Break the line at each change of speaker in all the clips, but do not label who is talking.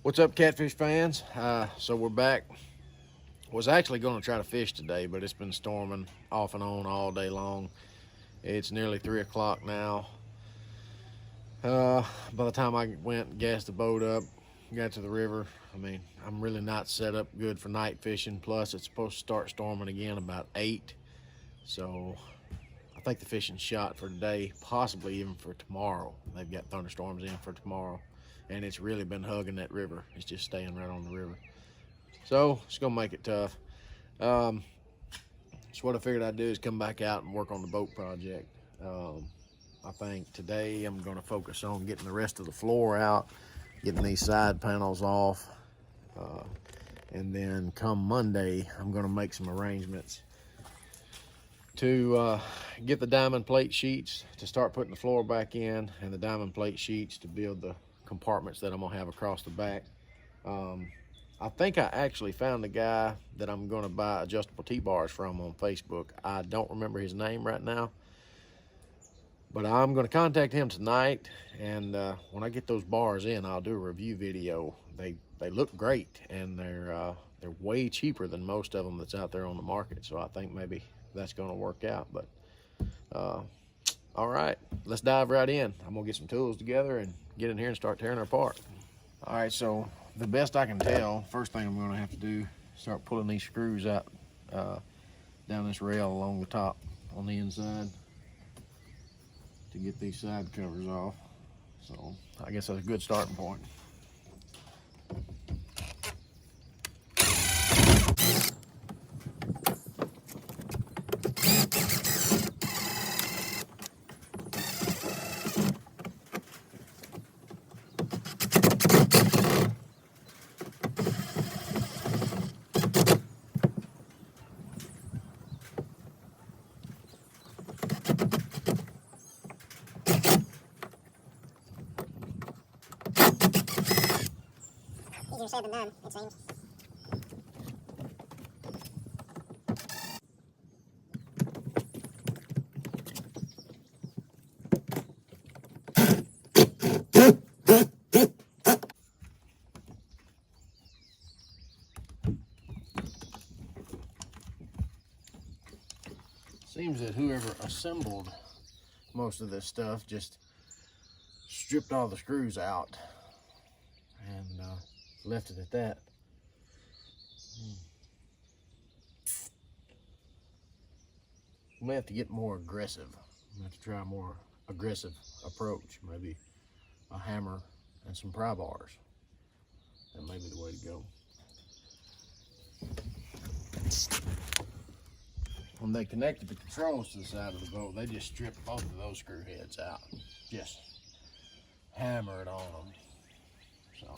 What's up, catfish fans? So we're back. Was actually going to try to fish today, but it's been storming off and on all day long. It's nearly 3 o'clock now. By the time I went and gassed the boat up, got to the river, I'm really not set up good for night fishing. Plus, it's supposed to start storming again about 8. So I think the fishing's shot for today, possibly even for tomorrow. They've got thunderstorms in for tomorrow. And it's really been hugging that river. It's just staying right on the river. So it's gonna make it tough. So what I figured I'd do is come back out and work on the boat project. I think today I'm gonna focus on getting the rest of the floor out, getting these side panels off. And then come Monday, I'm gonna make some arrangements to get the diamond plate sheets to start putting the floor back in, and the diamond plate sheets to build the compartments that I'm gonna have across the back. I think I actually found the guy that I'm gonna buy adjustable T-bars from on Facebook. I don't remember his name right now, but I'm gonna contact him tonight, and when I get those bars in, I'll do a review video. They look great, and they're way cheaper than most of them that's out there on the market, so I think maybe that's gonna work out. But all right, let's dive right in. I'm gonna get some tools together and get in here and start tearing her apart. All right, so the best I can tell, first thing I'm gonna have to do is start pulling these screws out down this rail along the top on the inside to get these side covers off. So I guess that's a good starting point.
Easier said than done, it seems.
Seems that whoever assembled most of this stuff just stripped all the screws out and left it at that. We may have to get more aggressive. We have to try a more aggressive approach. Maybe a hammer and some pry bars. That may be the way to go. When they connected the controls to the side of the boat, they just stripped both of those screw heads out. Just hammer it on them. So.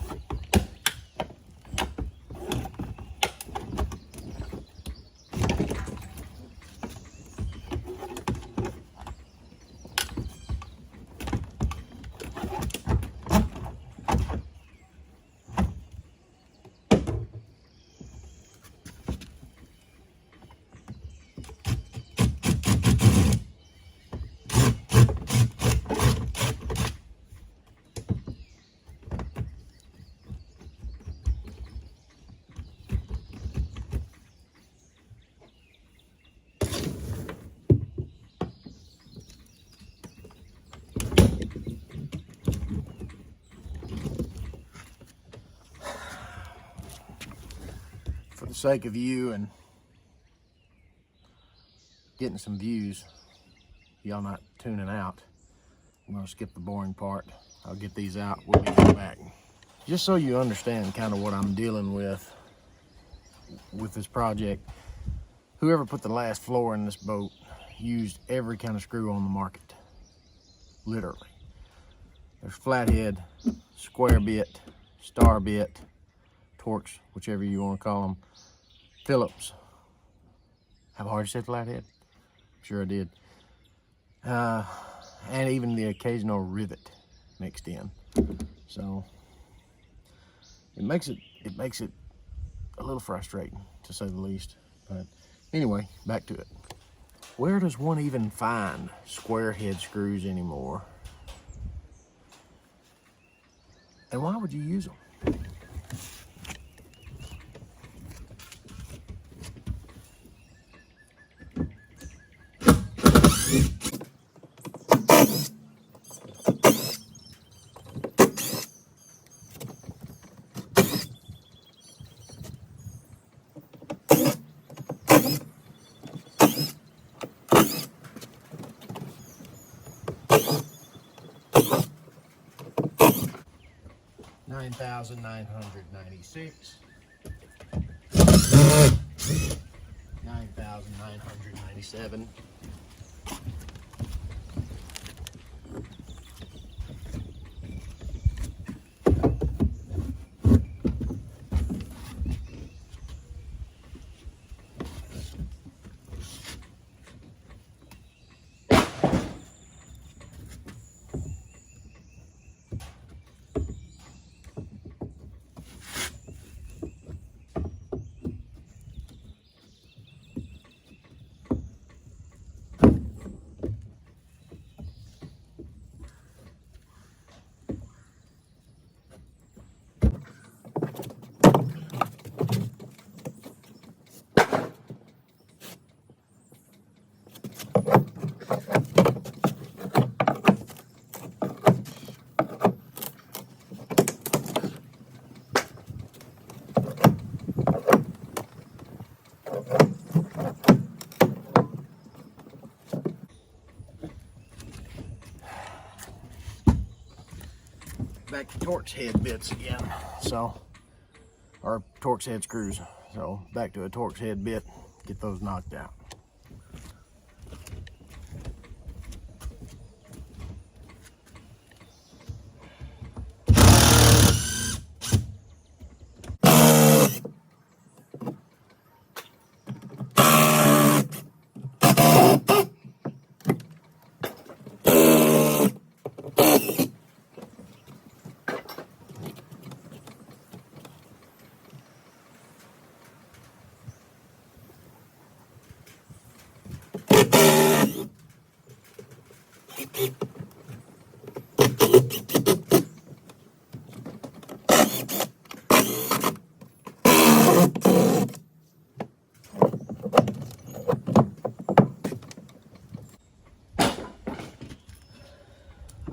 For the sake of you and getting some views, y'all not tuning out, I'm gonna skip the boring part. I'll get these out, we'll be right back. Just so you understand kind of what I'm dealing with this project, whoever put the last floor in this boat used every kind of screw on the market, literally. There's flathead, square bit, star bit, Torx, whichever you want to call them, Phillips. Have I already said flathead? Sure I did. And even the occasional rivet mixed in. So it makes it a little frustrating, to say the least. But anyway, back to it. Where does one even find square head screws anymore? And why would you use them? 9,996. 9,997. Back to Torx head bits again. So, or Torx head screws. So back to a Torx head bit, get those knocked out.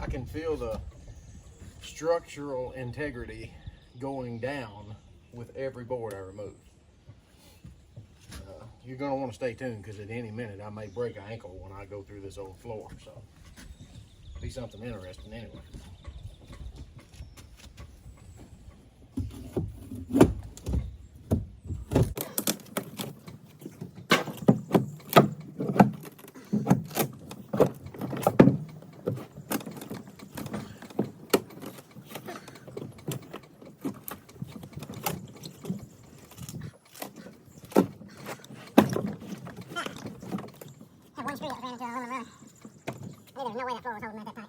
I can feel the structural integrity going down with every board I remove. You're going to want to stay tuned because at any minute I may break an ankle when I go through this old floor. So, be something interesting anyway.
Had one screw that ran into a hole in the run. There was no way that floor was holding at that time.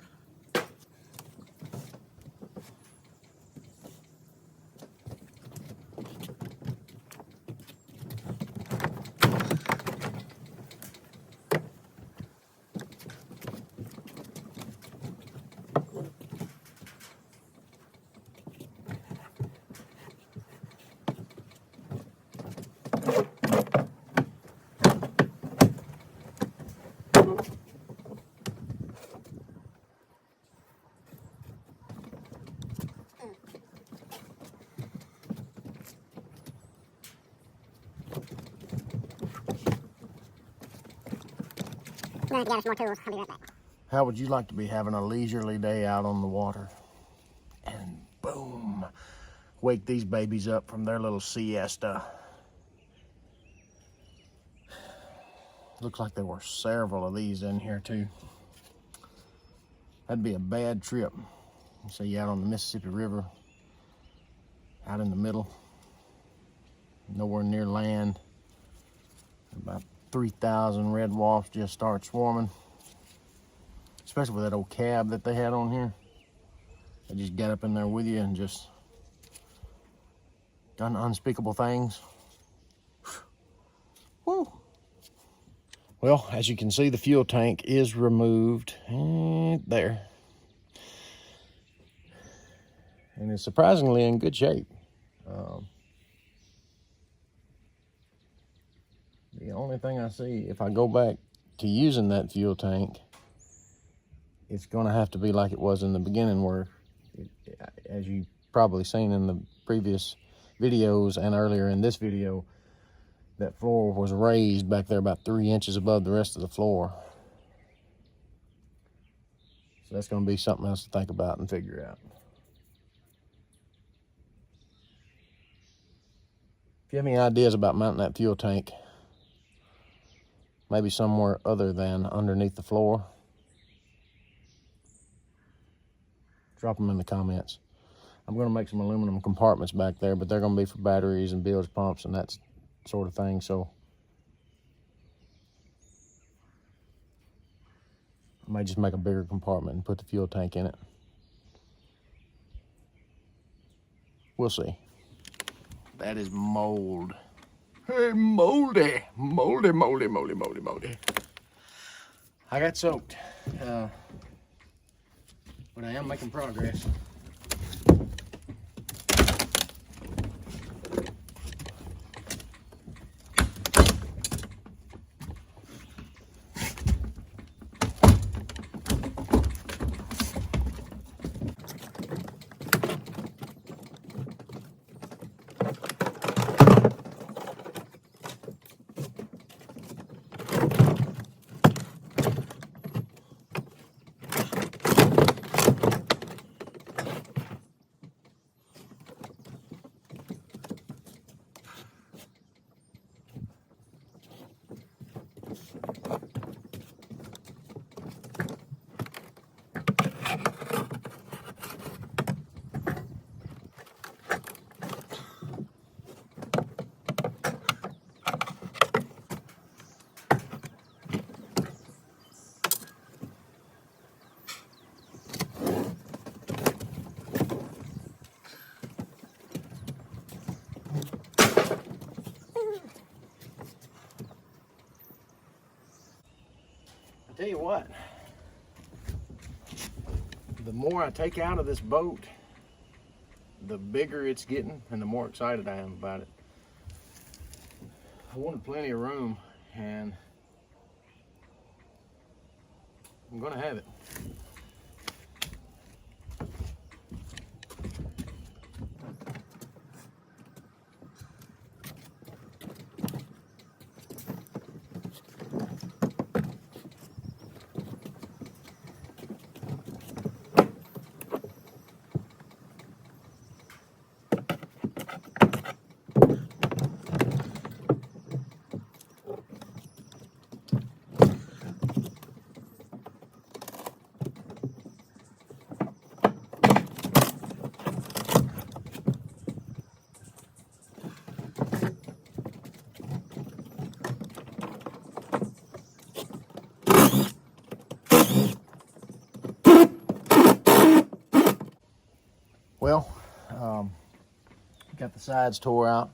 I'm gonna gather some more tools. I'll be right back.
How would you like to be having a leisurely day out on the water? And boom, wake these babies up from their little siesta. Looks like there were several of these in here too. That'd be a bad trip. So you out on the Mississippi River, out in the middle, nowhere near land. About 3,000 red wasps just start swarming. Especially with that old cab that they had on here. They just got up in there with you and just done unspeakable things. Woo. Well, as you can see, the fuel tank is removed there. And it's surprisingly in good shape. The only thing I see, if I go back to using that fuel tank, it's going to have to be like it was in the beginning, where, as you probably seen in the previous videos and earlier in this video, that floor was raised back there about 3 inches above the rest of the floor. So that's going to be something else to think about and figure out. If you have any ideas about mounting that fuel tank, maybe somewhere other than underneath the floor, drop them in the comments. I'm going to make some aluminum compartments back there, but they're going to be for batteries and bilge pumps and that sort of thing. So I might just make a bigger compartment and put the fuel tank in it. We'll see. That is mold. Hey, moldy, moldy, moldy, moldy, moldy, moldy. I got soaked, but I am making progress. Tell you what, the more I take out of this boat, the bigger it's getting and the more excited I am about it. I wanted plenty of room and I'm gonna have it. Well, got the sides tore out,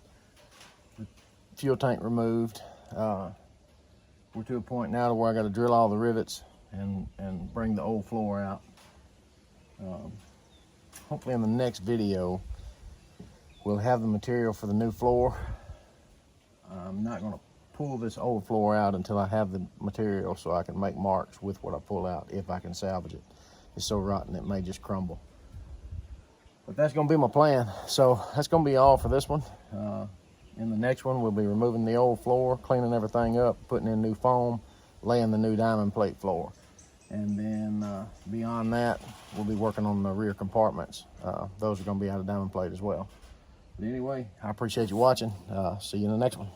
the fuel tank removed. We're to a point now to where I got to drill all the rivets and bring the old floor out. Hopefully in the next video, we'll have the material for the new floor. I'm not going to pull this old floor out until I have the material so I can make marks with what I pull out, if I can salvage it. It's so rotten it may just crumble. But that's going to be my plan. So that's going to be all for this one. In the next one, we'll be removing the old floor, cleaning everything up, putting in new foam, laying the new diamond plate floor. And then beyond that, we'll be working on the rear compartments. Those are going to be out of diamond plate as well. But anyway, I appreciate you watching. See you in the next one.